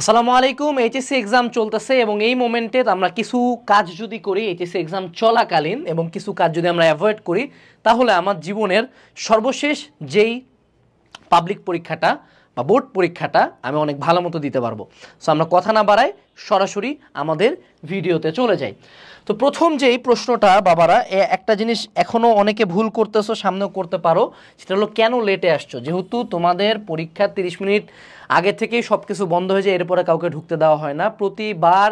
আসসালামু আলাইকুম। HSC exam চলতেছে এবং এই মোমেন্টে আমরা কিছু কাজ যদি করি এইচএসসি এক্সাম চলাকালীন এবং কিছু কাজ যদি আমরা অ্যাভয়েড করি তাহলে আমার জীবনের সর্বশেষ যেই পাবলিক পরীক্ষাটা বা বোর্ড পরীক্ষাটা আমি অনেক ভালো মতো দিতে পারবো। সো আমরা কথা না বাড়াই সরাসরি আমাদের ভিডিওতে চলে যাই। তো প্রথম যেই প্রশ্নটা বাবারা, একটা জিনিস এখনও অনেকে ভুল করতেছো, সামনেও করতে পারো, সেটা হলো কেন লেটে আসছো। যেহেতু তোমাদের পরীক্ষার 30 মিনিট আগে থেকেই সব কিছু বন্ধ হয়ে যায়, এরপরে কাউকে ঢুকতে দেওয়া হয় না। প্রতিবার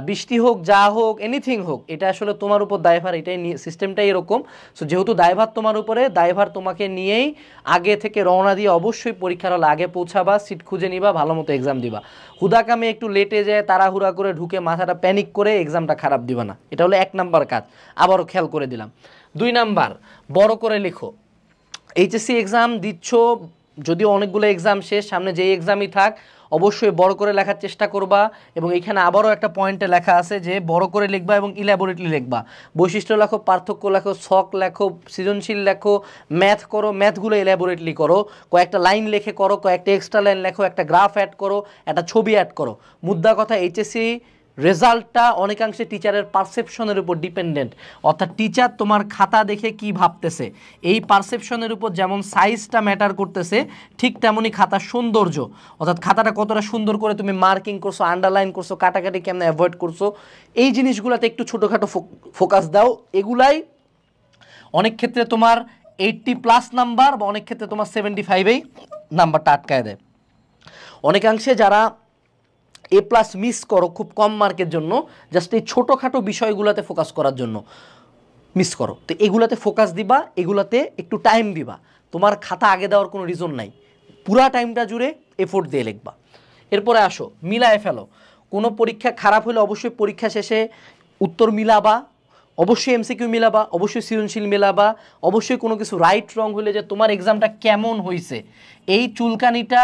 বৃষ্টি হোক, যা হোক, এনিথিং হোক, এটা আসলে তোমার উপর দায়ভার, এটাই সিস্টেমটাই এরকম। সো যেহেতু দায়ভার তোমার উপরে, দায়ভার তোমাকে নিয়েই আগে থেকে রওনা দিয়ে অবশ্যই পরীক্ষার হলে আগে পৌঁছাবা, সিট খুঁজে নিবা, ভালো মতো এক্সাম দিবা। হুদাকামে একটু লেটে যায়, তাড়াহুড়া করে ঢুকে মাথাটা প্যানিক করে এক্সামটা খারাপ দিবা না। এটা হলো 1 নাম্বার কাজ, আবারও খেয়াল করে দিলাম। 2 নাম্বার, বড় করে লেখো। এইচএসসি এক্সাম দিচ্ছ, যদিও অনেকগুলো এক্সাম শেষ, সামনে যেই এক্সামই থাক অবশ্যই বড় করে লেখার চেষ্টা করবা। এবং এখানে আবারও একটা পয়েন্টে লেখা আছে যে বড় করে লিখবা এবং ইলাবোরেটলি লিখবা। বৈশিষ্ট্য লেখো, পার্থক্য লেখো, ছক লেখো, সৃজনশীল লেখো, ম্যাথ করো, ম্যাথগুলো ইলাবোরেটলি করো, কয়েকটা লাইন লেখে করো, কয়েকটা এক্সট্রা লাইন লেখো, একটা গ্রাফ অ্যাড করো, একটা ছবি অ্যাড করো। মুদ্রা কথা, এইচএসসি রেজাল্টটা অনেকাংশে টিচারের পারসেপশনের উপর ডিপেন্ডেন্ট। অর্থাৎ টিচার তোমার খাতা দেখে কি ভাবতেছে, এই পারসেপশনের উপর যেমন সাইজটা ম্যাটার করতেছে, ঠিক তেমনই খাতার সৌন্দর্য, অর্থাৎ খাতাটা কতটা সুন্দর করে তুমি মার্কিং করছো, আন্ডারলাইন করছো, কাটাকাটি কেমন অ্যাভয়েড করছো, এই জিনিসগুলোতে একটু ছোটোখাটো ফোকাস দাও। এগুলাই অনেক ক্ষেত্রে তোমার 80+ নাম্বার বা অনেক ক্ষেত্রে তোমার 75এই নাম্বারটা আটকায় দেয়। অনেকাংশে যারা A+ মিস করো খুব কম মার্কের জন্য, জাস্ট এই ছোটোখাটো বিষয়গুলোতে ফোকাস করার জন্য মিস করো। তো এগুলাতে ফোকাস দিবা, এগুলাতে একটু টাইম দিবা। তোমার খাতা আগে দেওয়ার কোনো রিজন নাই, পুরা টাইমটা জুড়ে এফোর্ট দিয়ে লিখবা। এরপরে আসো, মিলায় ফেলো। কোনো পরীক্ষা খারাপ হলে অবশ্যই পরীক্ষা শেষে উত্তর মিলাবা, অবশ্যই এমসিকিউ মিলাবা, অবশ্যই সৃজনশীল মিলাবা, অবশ্যই কোনো কিছু রাইট রং হলে যে তোমার এক্সামটা কেমন হয়েছে এই চুলকানিটা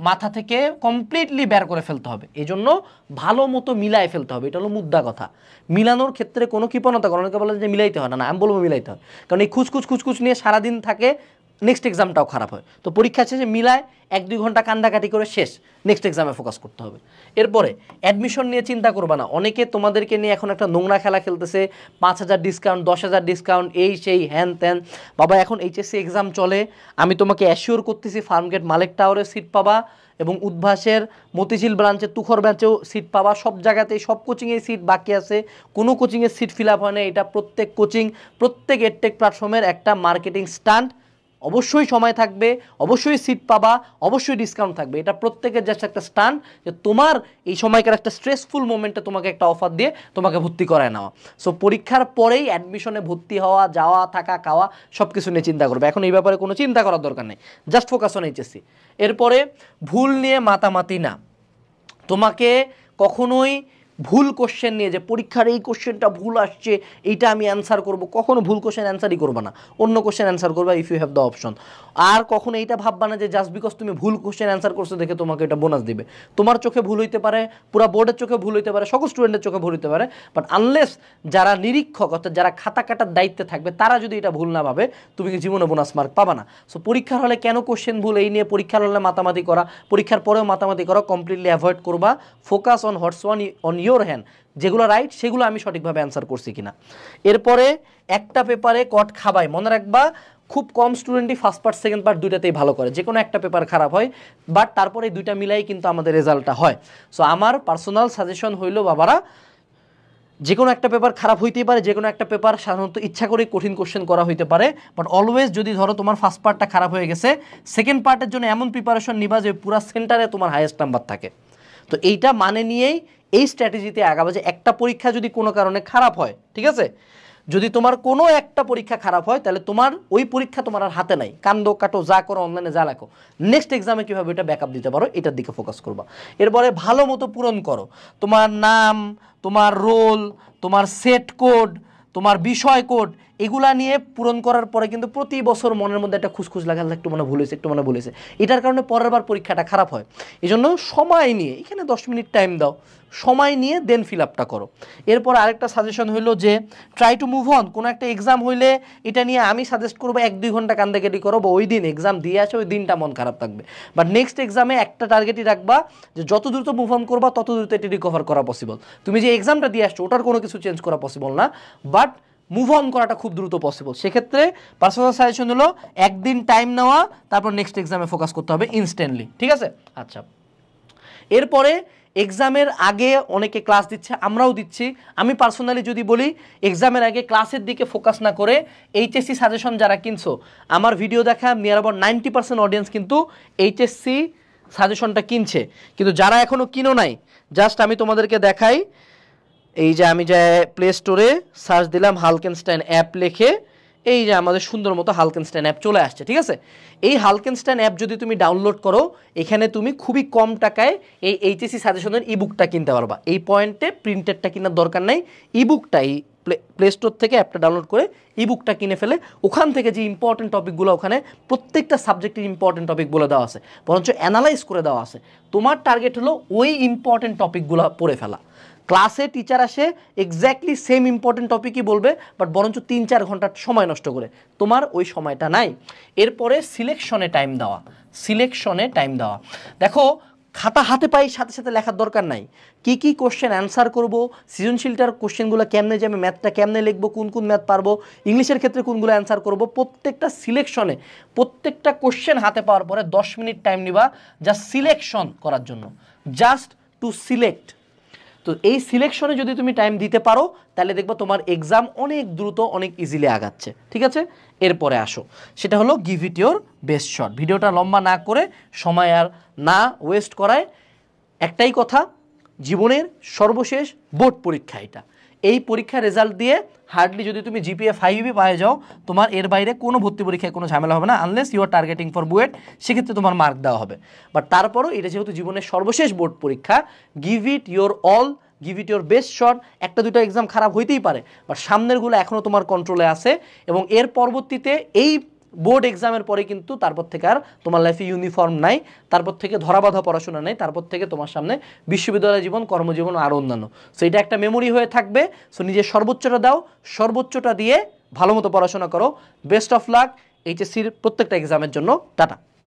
মাথা থেকে কমপ্লিটলি বের করে ফেলতে হবে। এই জন্য ভালো মতো মিলায় ফেলতে হবে, এটা হলো মুদ্রা কথা। মিলানোর ক্ষেত্রে কোনো কৃপণতা করো, অনেকে বলে যে মিলাইতে হয় না, আমি বলবো মিলাইতে হয়। কারণ এই খুচখুচ নিয়ে সারাদিন থাকে, নেক্সট এক্সামটাও খারাপ হয়। তো পরীক্ষা শেষে মিলায় 1-2 ঘন্টা কান্দাকাটি করে শেষ, নেক্সট এক্সামে ফোকাস করতে হবে। এরপরে অ্যাডমিশন নিয়ে চিন্তা করবা না। অনেকে তোমাদেরকে নিয়ে এখন একটা নোংরা খেলা খেলতেছে, 5,000 ডিসকাউন্ট, 10,000 ডিসকাউন্ট, এই সেই হ্যান ত্যান। বাবা এখন এইচএসসি এক্সাম চলে, আমি তোমাকে অ্যাসিওর করতেছি ফার্মগেট মালিক টাওয়ারে সিট পাবা এবং উদ্ভাসের মতিঝিল ব্রাঞ্চের তুখর ব্রাঞ্চেও সিট পাবা। সব জায়গাতেই সব কোচিংয়ে সিট বাকি আছে, কোনো কোচিংয়ের সিট ফিল আপ হয় না। এটা প্রত্যেক কোচিং, প্রত্যেক এডটেক প্ল্যাটফর্মের একটা মার্কেটিং স্টান্ট। অবশ্যই সময় থাকবে, অবশ্যই সিট পাবা, অবশ্যই ডিসকাউন্ট থাকবে। এটা প্রত্যেকের জাস্ট একটা স্টান্ট যে তোমার এই সময়কার একটা স্ট্রেসফুল মোমেন্টে তোমাকে একটা অফার দিয়ে তোমাকে ভর্তি করায় নেওয়া। সো পরীক্ষার পরেই অ্যাডমিশনে ভর্তি হওয়া, যাওয়া, থাকা, খাওয়া সব কিছু নিয়ে চিন্তা করবে। এখন এই ব্যাপারে কোনো চিন্তা করার দরকার নেই, জাস্ট ফোকাস অন এইচএসসি। এরপরে ভুল নিয়ে মাতামাতি না। তোমাকে কখনোই ভুল কোশ্চেন নিয়ে যে পরীক্ষার এই কোশ্চেনটা ভুল আসছে এইটা আমি অ্যান্সার করব, কখনো ভুল কোশ্চেন অ্যান্সারই করবে না, অন্য কোশ্চেন অ্যান্সার করবা if you have the option. আর কখনো এইটা ভাববা না যে জাস্ট বিকজ তুমি ভুল কোশ্চেন অ্যান্সার করছো দেখে তোমাকে এটা বোনাস দিবে। তোমার চোখে ভুল হইতে পারে, পুরো বোর্ডের চোখে ভুল হইতে পারে, সকল স্টুডেন্টের চোখে ভুল হইতে পারে, বাট আনলেস যারা নিরীক্ষক অর্থাৎ যারা খাতা কাটার দায়িত্বে থাকবে তারা যদি এটা ভুল না ভাবে, তুমি জীবনে বোনাস মার্ক পাবা না। সো পরীক্ষার হলে কেন কোশ্চেন ভুল এই নিয়ে পরীক্ষার হলে মাতামাতি করা, পরীক্ষার পরেও মাতামাতি করা কমপ্লিটলি অ্যাভয়েড করবা। Focus on what's on your hand, যেগুলো রাইট সেগুলো আমি সঠিকভাবে অ্যান্সার করছি কিনা। এরপরে একটা পেপারে কট খাবাই, মনে রাখবা খুব কম স্টুডেন্টই ফার্স্ট পার্ট সেকেন্ড পার্ট দুইটাতেই ভালো করে, যে কোনো একটা পেপার খারাপ হয়, বাট তারপরে এই দুইটা মিলাই কিন্তু আমাদের রেজাল্টটা হয়। সো আমার পার্সোনাল সাজেশন হইলো বাবারা, যে কোনো একটা পেপার খারাপ হইতেই পারে, যে কোনো একটা পেপার সাধারণত ইচ্ছা করে কঠিন কোশ্চেন করা হইতে পারে, বাট অলওয়েজ যদি ধরো তোমার ফার্স্ট পার্টটা খারাপ হয়ে গেছে, সেকেন্ড পার্টের জন্য এমন প্রিপারেশন নিবা যে পুরা সেন্টারে তোমার হাইয়েস্ট নাম্বার থাকে। তো এইটা মানে নিয়েই এই স্ট্র্যাটেজিতে আগাবে যে একটা পরীক্ষা যদি কোনো কারণে খারাপ হয়, ঠিক আছে, যদি তোমার কোনো একটা পরীক্ষা খারাপ হয় তাহলে তোমার ওই পরীক্ষা তোমার আর হাতে নাই, কান্দো কাটো যা করো, অনলাইনে যা লেখো, নেক্সট এক্সামে কীভাবে এটা ব্যাকআপ দিতে পারো এটার দিকে ফোকাস করবা। এরপরে ভালো মতো পূরণ করো, তোমার নাম, তোমার রোল, তোমার সেট কোড, তোমার বিষয় কোড, এগুলা নিয়ে পূরণ করার পরে কিন্তু প্রতি বছর মনের মধ্যে একটা খুশখুশ লাগে, একটু মনে ভুল হয়েছে, একটু মনে ভুল হয়েছে, এটার কারণে পরের বার পরীক্ষাটা খারাপ হয়। এই জন্য সময় নিয়ে, এখানে 10 মিনিট টাইম দাও, সময় নিয়ে দেন ফিল আপটা করো। এরপর আরেকটা সাজেশন হইলো যে ট্রাই টু মুভ অন। কোনো একটা এক্সাম হইলে এটা নিয়ে আমি সাজেস্ট করবো 1-2 ঘন্টা কান্দাকাটি করো, বা ওই দিন এক্সাম দিয়ে আসে, ওই দিনটা মন খারাপ থাকবে। বাট নেক্সট এক্সামে একটা টার্গেটই রাখবা যে যত দ্রুত মুভ অন করবা তত দ্রুত এটি রিকভার করা পসিবল। তুমি যে এক্সামটা দিয়ে আসছো ওটার কোনো কিছু চেঞ্জ করা পসিবল না, বাট মুভ অন করাটা খুব দ্রুত পসিবল। সেক্ষেত্রে পার্সোনাল সাজেশন হলো একদিন টাইম নেওয়া, তারপর নেক্সট এক্সামে ফোকাস করতে হবে ইনস্ট্যান্টলি, ঠিক আছে? আচ্ছা, এরপরে এক্সামের আগে অনেকে ক্লাস দিচ্ছে, আমরাও দিচ্ছি। আমি পার্সোনালি যদি বলি, এক্সামের আগে ক্লাসের দিকে ফোকাস না করে এইচএসসি সাজেশন যারা কিনছো, আমার ভিডিও দেখা নিয়ার অ্যাবাউট 90% অডিয়েন্স কিন্তু এইচএসসি সাজেশনটা কিনছে। কিন্তু যারা এখনও কিনো নাই, জাস্ট আমি তোমাদেরকে দেখাই, এই যে আমি যে প্লে স্টোরে সার্চ দিলাম হালকেনস্টাইন অ্যাপ লিখে, এই যে আমাদের সুন্দর মতো হালকেনস্টাইন অ্যাপ চলে আসছে, ঠিক আছে? এই হালকেনস্টাইন অ্যাপ যদি তুমি ডাউনলোড করো, এখানে তুমি খুবই কম টাকায় এই এইচএসসি সাজেশনের ইবুকটা কিনতে পারবা। এই পয়েন্টে প্রিন্টেডটা কেনার দরকার নাই, ইবুকটা এই প্লে স্টোর থেকে অ্যাপটা ডাউনলোড করে ইবুকটা কিনে ফেলে ওখান থেকে যে ইম্পর্টেন্ট টপিকগুলো, ওখানে প্রত্যেকটা সাবজেক্টের ইম্পর্টেন্ট টপিক বলে দেওয়া আছে, বরঞ্চ অ্যানালাইজ করে দেওয়া আছে। তোমার টার্গেট হলো ওই ইম্পর্টেন্ট টপিকগুলো পড়ে ফেলা। ক্লাসে টিচার আসে এক্স্যাক্টলি সেম ইম্পর্টেন্ট টপিকই বলবে, বাট বরঞ্চ 3-4 ঘন্টা সময় নষ্ট করে, তোমার ওই সময়টা নাই। এরপরে সিলেকশনে টাইম দেওয়া, সিলেকশনে টাইম দেওয়া। দেখো, খাতা হাতে পাই সাথে সাথে লেখার দরকার নাই। কি কি কোশ্চেন অ্যান্সার করব, সৃজনশীলটার কোশ্চেনগুলো কেমনে যাবে, ম্যাথটা কেমনে লিখবো, কোন কোন ম্যাথ পারবো, ইংলিশের ক্ষেত্রে কোনগুলো অ্যান্সার করব, প্রত্যেকটা সিলেকশনে, প্রত্যেকটা কোশ্চেন হাতে পাওয়ার পরে 10 মিনিট টাইম নিবা জাস্ট সিলেকশন করার জন্য, জাস্ট টু সিলেক্ট। তো এই সিলেকশনে যদি তুমি টাইম দিতে পারো, তাহলে দেখবো তোমার এক্সাম অনেক দ্রুত, অনেক ইজিলি আগাচ্ছে, ঠিক আছে? এরপরে আসো, সেটা হলো give it your best shot. ভিডিওটা লম্বা না করে, সময় আর না ওয়েস্ট করায়, একটাই কথা, জীবনের সর্বশেষ বোর্ড পরীক্ষা এটা। এই পরীক্ষার রেজাল্ট দিয়ে হার্ডলি যদি তুমি জিপিএ 5 পায়ে যাও, তোমার এর বাইরে কোনো ভর্তি পরীক্ষায় কোনো ঝামেলা হবে না, unless you are targeting for BUET, সেক্ষেত্রে তোমার মার্ক দেওয়া হবে। বাট তারপরও এটা যেহেতু জীবনের সর্বশেষ বোর্ড পরীক্ষা, give it your all, give it your best shot. একটা দুটো এক্সাম খারাপ হইতেই পারে, বাট সামনেরগুলো এখনও তোমার কন্ট্রোলে আছে, এবং এর পরবর্তীতে এই বোর্ড এক্সামের পরে কিন্তু তারপর থেকে আর তোমার লাইফে ইউনিফর্ম নাই, তারপর থেকে ধরাবাঁধা পড়াশোনা নেই, তারপর থেকে তোমার সামনে বিশ্ববিদ্যালয় জীবন, কর্মজীবন আর অন্যান্য। সো এটা একটা মেমোরি হয়ে থাকবে। সো নিজের সর্বোচ্চটা দাও, সর্বোচ্চটা দিয়ে ভালো মতো পড়াশোনা করো। বেস্ট অফ লাক এইচএসসির প্রত্যেকটা এক্সামের জন্য। টাটা।